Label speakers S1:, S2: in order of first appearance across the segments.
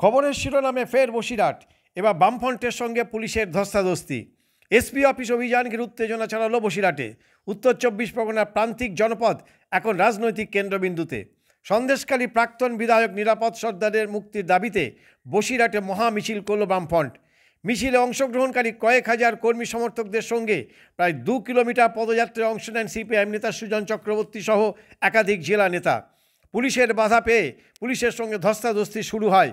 S1: খবরের শিরোনামে ফের বসিরহাট। এবার বামফ্রন্টের সঙ্গে পুলিশের ধস্তাধস্তি। এসপি অফিস অভিযান ঘিরে উত্তেজনা ছড়ালো বসিরহাটে। উত্তর 24 পরগনার প্রান্তিক জনপদ এখন রাজনৈতিক কেন্দ্রবিন্দুতে। সন্দেশখালী প্রাক্তন বিধায়ক নিরাপদ সর্দারের মুক্তির দাবিতে বসিরহাটে মহা মিছিল করল বামফ্রন্ট। মিছিলে অংশগ্রহণকারী কয়েক হাজার কর্মী সমর্থকদের সঙ্গে প্রায় 2 কিলোমিটার পদযাত্রায় অংশ নেন সিপিআইএম নেতা সুজন চক্রবর্তী সহ একাধিক জেলা নেতা। পুলিশের বাধা পেয়ে পুলিশের সঙ্গে ধস্তাধস্তি শুরু হয়।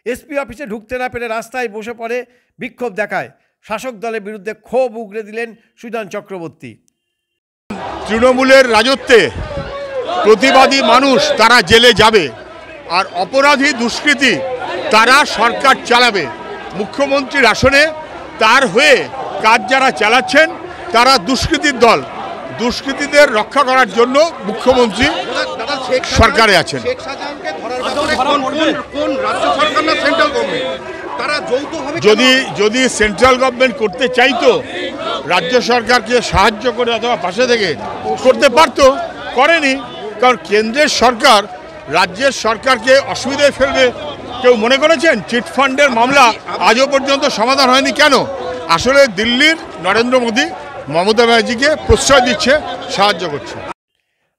S1: এসপি অফিসে ঢুকতে না পেরে রাস্তায় বসে পড়ে বিক্ষোভ দেখায়। শাসক দলের বিরুদ্ধে ক্ষোভ উগরে দিলেন সুজন চক্রবর্তী।
S2: তৃণমূলের রাজত্বে প্রতিবাদী মানুষ তারা জেলে যাবে, আর অপরাধী দুষ্কৃতী তারা সরকার চালাবে। মুখ্যমন্ত্রীর আসনে তার হয়ে কাজ যারা চালাচ্ছেন তারা দুষ্কৃতীর দল। দুষ্কৃতীদের রক্ষা করার জন্য মুখ্যমন্ত্রী সরকারে আছেন। যদি সেন্ট্রাল গভর্নমেন্ট করতে চাইতো, রাজ্য সরকারকে সাহায্য করে অথবা পাশে থেকে করতে পারতো, করেনি। কারণ কেন্দ্রের সরকার রাজ্যের সরকারকে অসুবিধায় ফেলবে কেউ মনে করেছেন? চিটফান্ডের মামলা আজও পর্যন্ত সমাধান হয়নি কেন? আসলে দিল্লির নরেন্দ্র মোদী মমতা ব্যানার্জিকে প্রশ্রয় দিচ্ছে, সাহায্য করছে।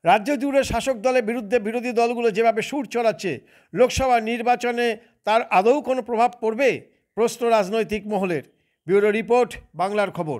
S1: রাজ্য জুড়ে শাসক দলের বিরুদ্ধে বিরোধী দলগুলো যেভাবে সুর চড়াচ্ছে, লোকসভা নির্বাচনে তার আদৌ কোনো প্রভাব পড়বে? প্রশ্ন রাজনৈতিক মহলের। ব্যুরো রিপোর্ট, বাংলার খবর।